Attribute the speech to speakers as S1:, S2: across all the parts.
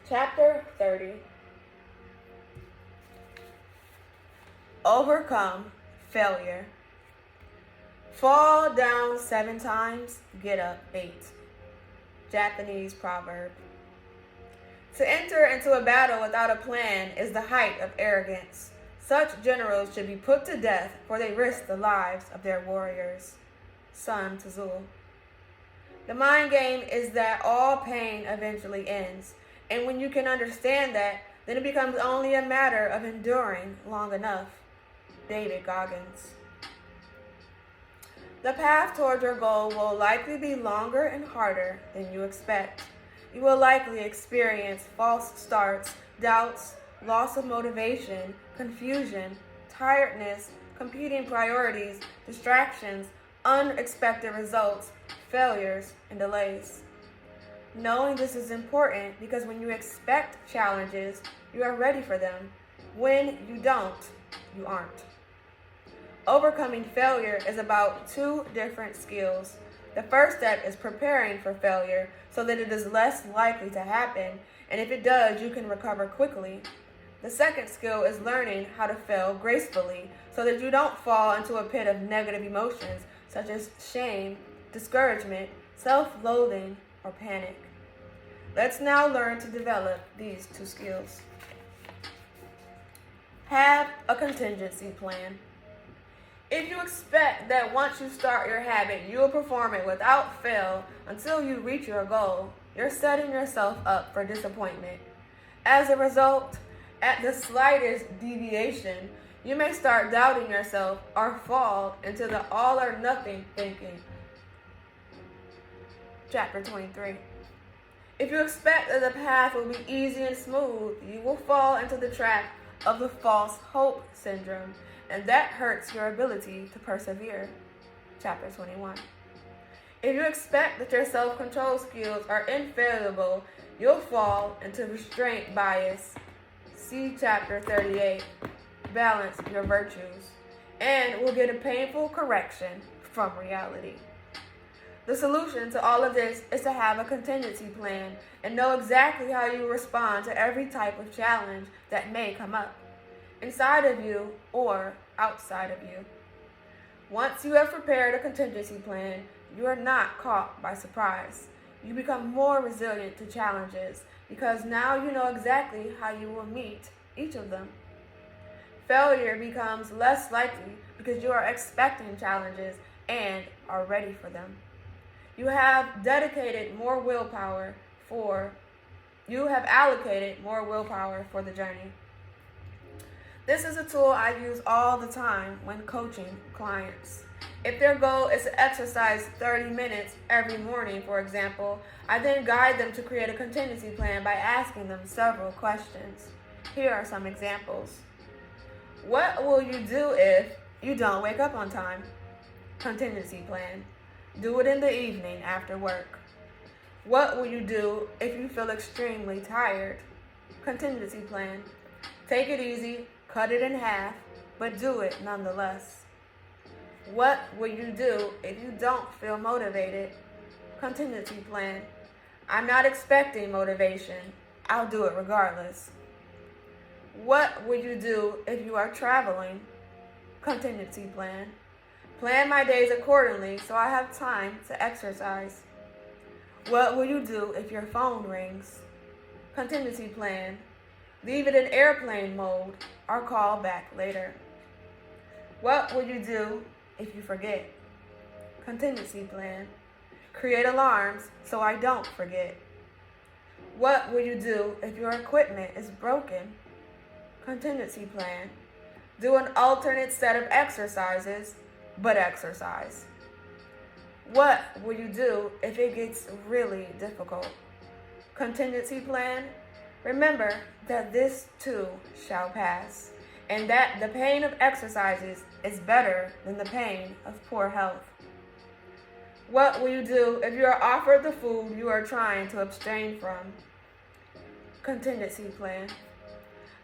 S1: Chapter 30. Overcome failure. Fall down 7 times, get up 8. Japanese proverb. To enter into a battle without a plan is the height of arrogance. Such generals should be put to death, for they risk the lives of their warriors. Sun Tzu. The mind game is that all pain eventually ends, and when you can understand that, then it becomes only a matter of enduring long enough. David Goggins. The path toward your goal will likely be longer and harder than you expect. You will likely experience false starts, doubts, loss of motivation, confusion, tiredness, competing priorities, distractions, unexpected results, failures, and delays. Knowing this is important because when you expect challenges, you are ready for them. When you don't, you aren't. Overcoming failure is about 2 different skills. The first step is preparing for failure so that it is less likely to happen, and if it does, you can recover quickly. The second skill is learning how to fail gracefully so that you don't fall into a pit of negative emotions such as shame, discouragement, self-loathing, or panic. Let's now learn to develop these 2 skills. Have a contingency plan. If you expect that once you start your habit, you will perform it without fail until you reach your goal, you're setting yourself up for disappointment. As a result, at the slightest deviation, you may start doubting yourself or fall into the all or nothing thinking. Chapter 23. If you expect that the path will be easy and smooth, you will fall into the trap of the false hope syndrome, and that hurts your ability to persevere. Chapter 21. If you expect that your self-control skills are infallible, you'll fall into restraint bias. See Chapter 38, Balance Your Virtues, and will get a painful correction from reality. The solution to all of this is to have a contingency plan and know exactly how you respond to every type of challenge that may come up, inside of you or outside of you. Once you have prepared a contingency plan, you are not caught by surprise. You become more resilient to challenges because now you know exactly how you will meet each of them. Failure becomes less likely because you are expecting challenges and are ready for them. You have allocated more willpower for the journey. This is a tool I use all the time when coaching clients. If their goal is to exercise 30 minutes every morning, for example, I then guide them to create a contingency plan by asking them several questions. Here are some examples. What will you do if you don't wake up on time? Contingency plan. Do it in the evening after work. What will you do if you feel extremely tired? Contingency plan. Take it easy, cut it in half, but do it nonetheless. What will you do if you don't feel motivated? Contingency plan. I'm not expecting motivation. I'll do it regardless. What will you do if you are traveling? Contingency plan. Plan my days accordingly so I have time to exercise. What will you do if your phone rings? Contingency plan. Leave it in airplane mode or call back later. What will you do if you forget? Contingency plan. Create alarms so I don't forget. What will you do if your equipment is broken? Contingency plan. Do an alternate set of exercises, but exercise. What will you do if it gets really difficult? Contingency plan. Remember that this too shall pass, and that the pain of exercises is better than the pain of poor health. What will you do if you are offered the food you are trying to abstain from? Contingency plan.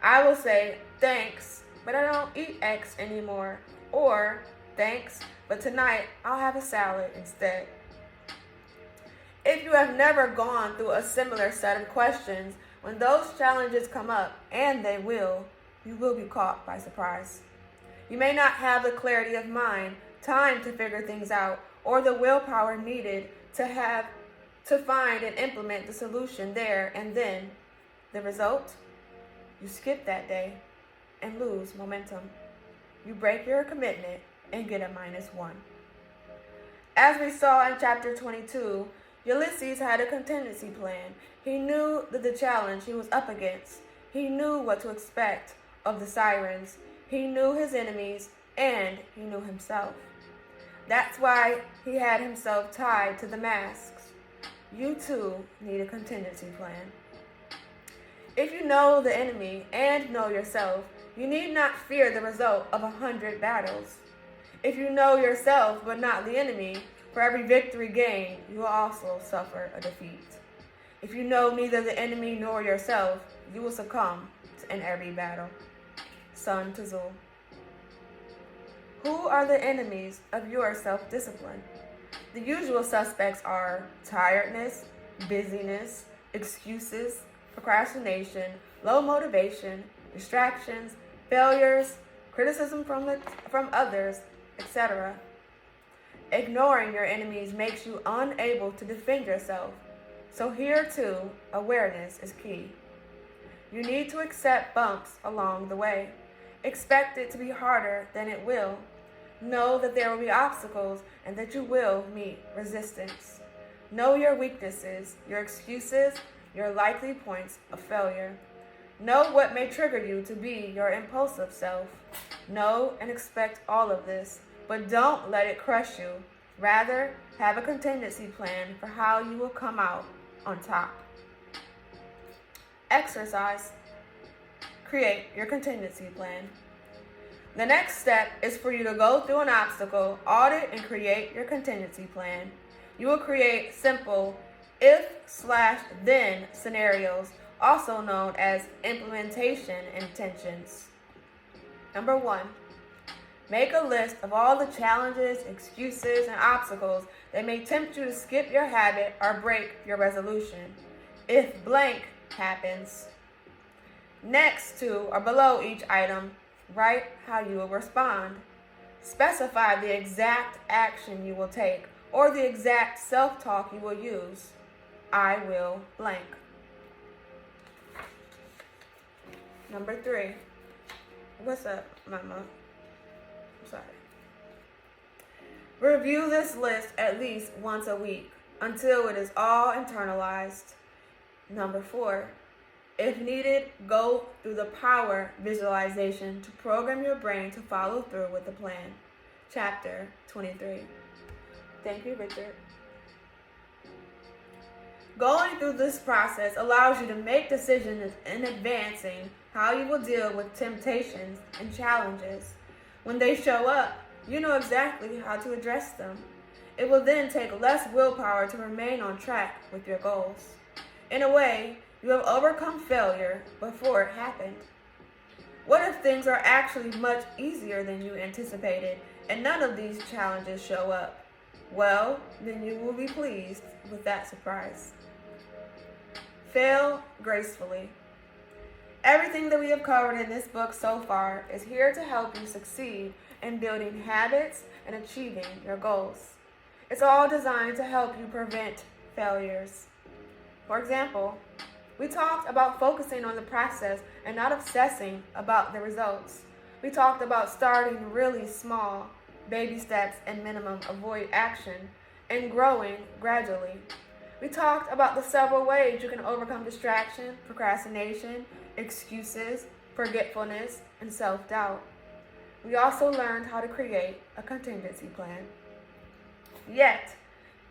S1: I will say, thanks, but I don't eat X anymore, or thanks, but tonight I'll have a salad instead. If you have never gone through a similar set of questions When those challenges come up, and they will, you will be caught by surprise. You may not have the clarity of mind, time to figure things out, or the willpower needed to find and implement the solution there and then. The result? You skip that day and lose momentum. You break your commitment and get a -1. As we saw in chapter 22, Ulysses had a contingency plan. He knew the challenge he was up against. He knew what to expect of the sirens. He knew his enemies, and he knew himself. That's why he had himself tied to the masks. You too need a contingency plan. If you know the enemy and know yourself, you need not fear the result of 100 battles. If you know yourself but not the enemy, for every victory gained, you will also suffer a defeat. If you know neither the enemy nor yourself, you will succumb in every battle. Sun Tzu. Who are the enemies of your self-discipline? The usual suspects are tiredness, busyness, excuses, procrastination, low motivation, distractions, failures, criticism from others, etc. Ignoring your enemies makes you unable to defend yourself. So here too, awareness is key. You need to accept bumps along the way. Expect it to be harder than it will. Know that there will be obstacles and that you will meet resistance. Know your weaknesses, your excuses, your likely points of failure. Know what may trigger you to be your impulsive self. Know and expect all of this, but don't let it crush you. Rather, have a contingency plan for how you will come out on top. Exercise. Create your contingency plan. The next step is for you to go through an obstacle, audit, and create your contingency plan. You will create simple if/then scenarios, also known as implementation intentions. Number 1, make a list of all the challenges, excuses, and obstacles that may tempt you to skip your habit or break your resolution. If blank happens. Next to or below each item, write how you will respond. Specify the exact action you will take or the exact self-talk you will use. I will blank. Number 3. What's up, Mama? I'm sorry. Review this list at least once a week until it is all internalized. Number 4. If needed, go through the power visualization to program your brain to follow through with the plan. Chapter 23. Thank you, Richard. Going through this process allows you to make decisions in advancing how you will deal with temptations and challenges. When they show up, you know exactly how to address them. It will then take less willpower to remain on track with your goals. In a way, you have overcome failure before it happened. What if things are actually much easier than you anticipated and none of these challenges show up? Well, then you will be pleased with that surprise. Fail gracefully. Everything that we have covered in this book so far is here to help you succeed in building habits and achieving your goals. It's all designed to help you prevent failures. For example, we talked about focusing on the process and not obsessing about the results. We talked about starting really small, baby steps and minimum avoid action, and growing gradually. We talked about the several ways you can overcome distraction, procrastination, excuses, forgetfulness, and self-doubt. We also learned how to create a contingency plan. Yet,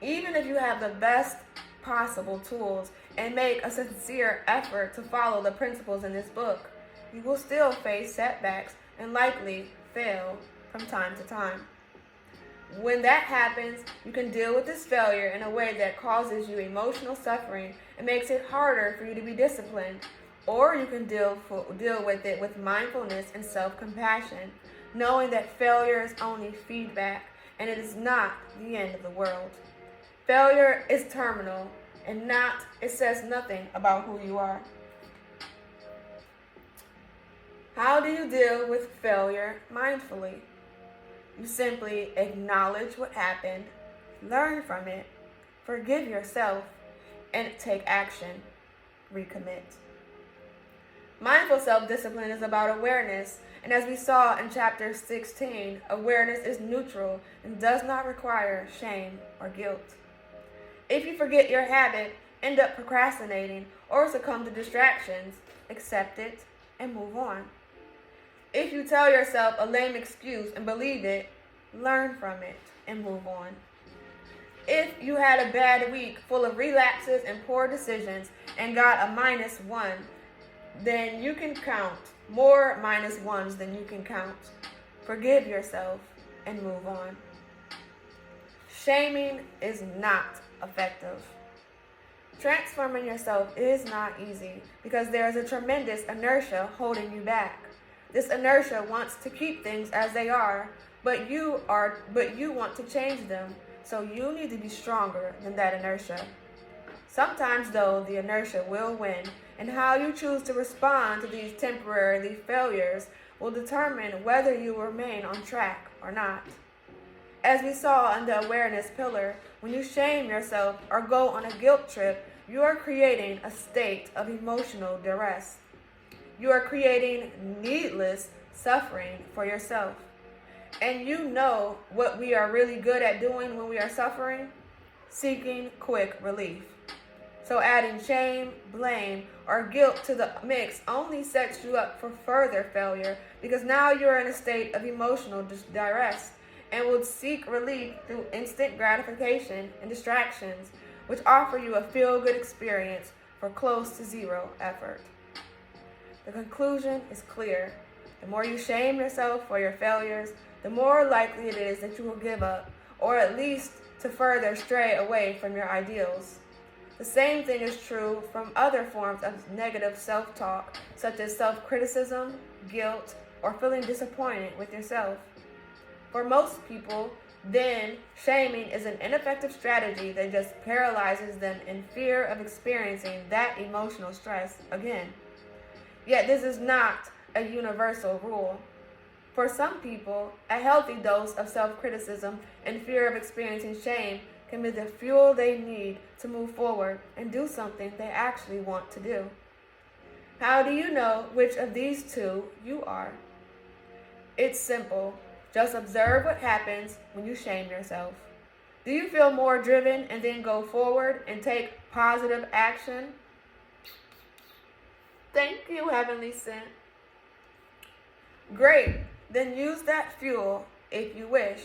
S1: even if you have the best possible tools and make a sincere effort to follow the principles in this book, you will still face setbacks and likely fail from time to time. When that happens, you can deal with this failure in a way that causes you emotional suffering and makes it harder for you to be disciplined, or you can deal with it with mindfulness and self-compassion, knowing that failure is only feedback and it is not the end of the world. Failure is terminal and it says nothing about who you are. How do you deal with failure mindfully? You simply acknowledge what happened, learn from it, forgive yourself, and take action. Recommit. Mindful self-discipline is about awareness, and as we saw in chapter 16, awareness is neutral and does not require shame or guilt. If you forget your habit, end up procrastinating, or succumb to distractions, accept it and move on. If you tell yourself a lame excuse and believe it, learn from it and move on. If you had a bad week full of relapses and poor decisions and got a -1, then you can count more -1s than you can count. Forgive yourself and move on. Shaming is not effective. Transforming yourself is not easy because there is a tremendous inertia holding you back. This inertia wants to keep things as they are, but you want to change them, so you need to be stronger than that inertia. Sometimes, though, the inertia will win, and how you choose to respond to these temporary failures will determine whether you remain on track or not. As we saw in the awareness pillar, when you shame yourself or go on a guilt trip, you are creating a state of emotional duress. You are creating needless suffering for yourself. And you know what we are really good at doing when we are suffering? Seeking quick relief. So adding shame, blame, or guilt to the mix only sets you up for further failure because now you're in a state of emotional duress and will seek relief through instant gratification and distractions, which offer you a feel-good experience for close to zero effort. The conclusion is clear. The more you shame yourself for your failures, the more likely it is that you will give up, or at least to further stray away from your ideals. The same thing is true from other forms of negative self-talk, such as self-criticism, guilt, or feeling disappointed with yourself. For most people, then, shaming is an ineffective strategy that just paralyzes them in fear of experiencing that emotional stress again. Yet this is not a universal rule. For some people, a healthy dose of self-criticism and fear of experiencing shame can be the fuel they need to move forward and do something they actually want to do. How do you know which of these two you are? It's simple. Just observe what happens when you shame yourself. Do you feel more driven and then go forward and take positive action? Thank you, Heavenly Sent. Great. Then use that fuel if you wish.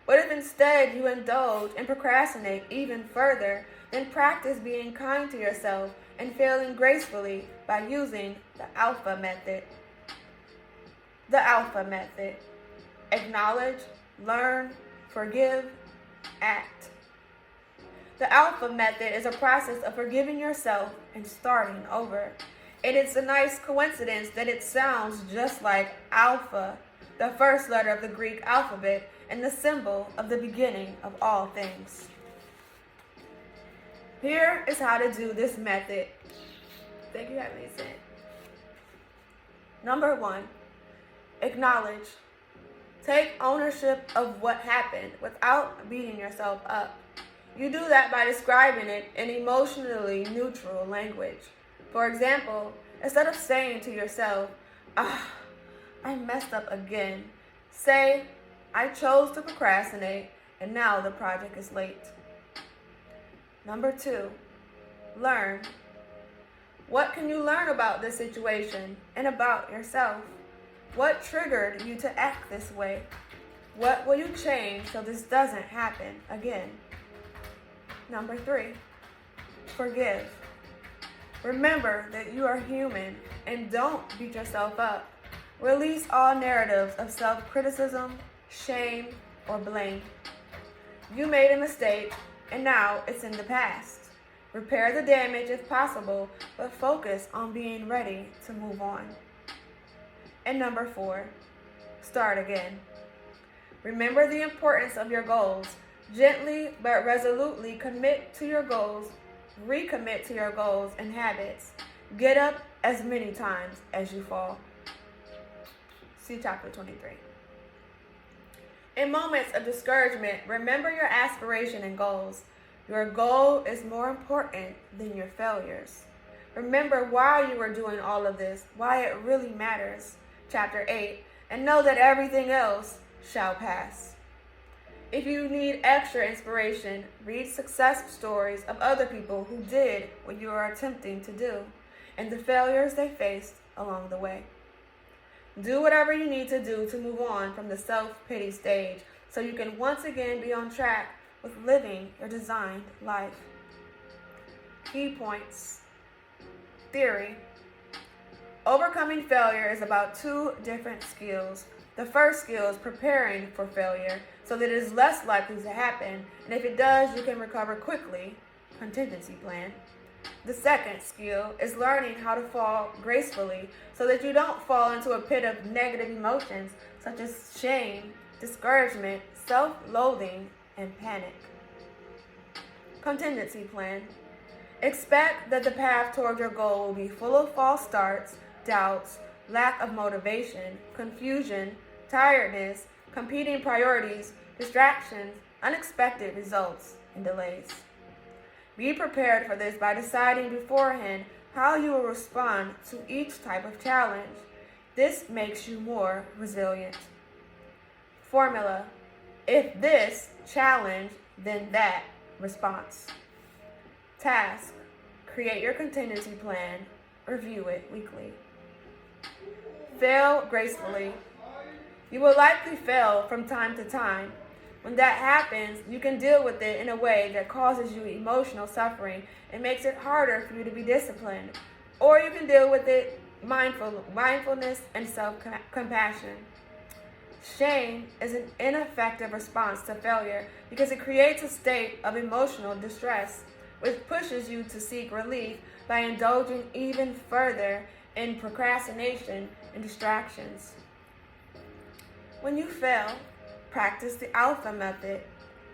S1: But if instead you indulge and procrastinate even further, then practice being kind to yourself and failing gracefully by using the Alpha method. The Alpha method. Acknowledge, learn, forgive, act. The Alpha method is a process of forgiving yourself and starting over. And it's a nice coincidence that it sounds just like Alpha, the first letter of the Greek alphabet and the symbol of the beginning of all things. Here is how to do this method. Thank you, Heavenly Sent. Number 1, acknowledge. Take ownership of what happened without beating yourself up. You do that by describing it in emotionally neutral language. For example, instead of saying to yourself, I messed up again, say, I chose to procrastinate and now the project is late. Number 2, learn. What can you learn about this situation and about yourself? What triggered you to act this way? What will you change so this doesn't happen again? Number 3, forgive. Remember that you are human and don't beat yourself up. Release all narratives of self-criticism, shame, or blame. You made a mistake and now it's in the past. Repair the damage if possible, but focus on being ready to move on. And number 4, start again. Remember the importance of your goals. Gently but resolutely commit to your goals, recommit to your goals and habits. Get up as many times as you fall. See chapter 23. In moments of discouragement, remember your aspiration and goals. Your goal is more important than your failures. Remember why you are doing all of this, why it really matters. Chapter 8. And know that everything else shall pass. If you need extra inspiration, read success stories of other people who did what you are attempting to do and the failures they faced along the way. Do whatever you need to do to move on from the self-pity stage so you can once again be on track with living your designed life. Key points. Theory. Overcoming failure is about two different skills. The first skill is preparing for failure so that it is less likely to happen, and if it does, you can recover quickly. Contingency plan. The second skill is learning how to fall gracefully so that you don't fall into a pit of negative emotions such as shame, discouragement, self-loathing, and panic. Contingency plan. Expect that the path toward your goal will be full of false starts, doubts, lack of motivation, confusion, tiredness, competing priorities, distractions, unexpected results, and delays. Be prepared for this by deciding beforehand how you will respond to each type of challenge. This makes you more resilient. Formula. If this challenge, then that response. Task. Create your contingency plan. Review it weekly. Fail gracefully. You will likely fail from time to time. When that happens, you can deal with it in a way that causes you emotional suffering and makes it harder for you to be disciplined. Or you can deal with it mindfulness and self-compassion. Shame is an ineffective response to failure because it creates a state of emotional distress, which pushes you to seek relief by indulging even further in procrastination and distractions. When you fail, practice the alpha method.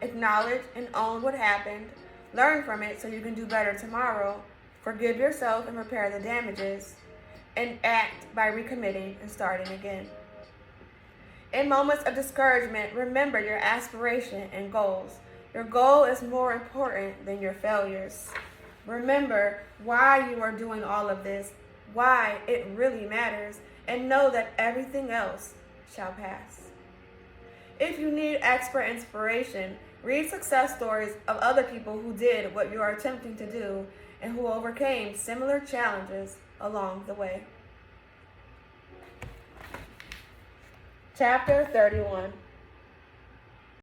S1: Acknowledge and own what happened. Learn from it so you can do better tomorrow. Forgive yourself and repair the damages. And act by recommitting and starting again. In moments of discouragement, remember your aspiration and goals. Your goal is more important than your failures. Remember why you are doing all of this, why it really matters, and know that everything else shall pass. If you need expert inspiration, read success stories of other people who did what you are attempting to do and who overcame similar challenges along the way. Chapter 31.